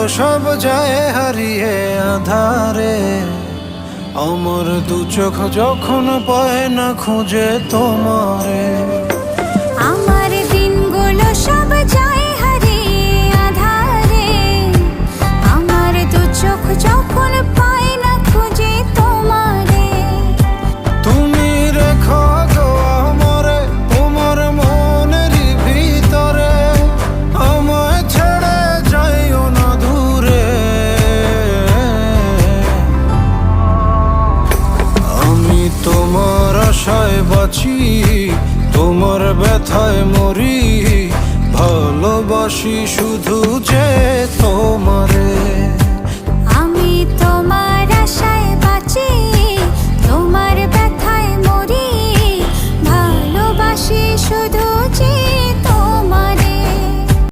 সব যায় হারিয়ে আধারে, আমার দু চোখ যখন পায় না খুঁজে তোমারে। আমার দিনগুলো সব যায় হারিয়ে আঁধারে, আমার দু চোখ যখন পায় না খুঁজে তোমারে। তুমি রেখো গো আমারে তোমার মনেরই ভিতরে, আমায় ছেড়ে যাইও না দূরে। আমি তোমার আশায় বাঁচি, তোমার ব্যথায় মরি, ভালোবাসি শুধু যে তোমার।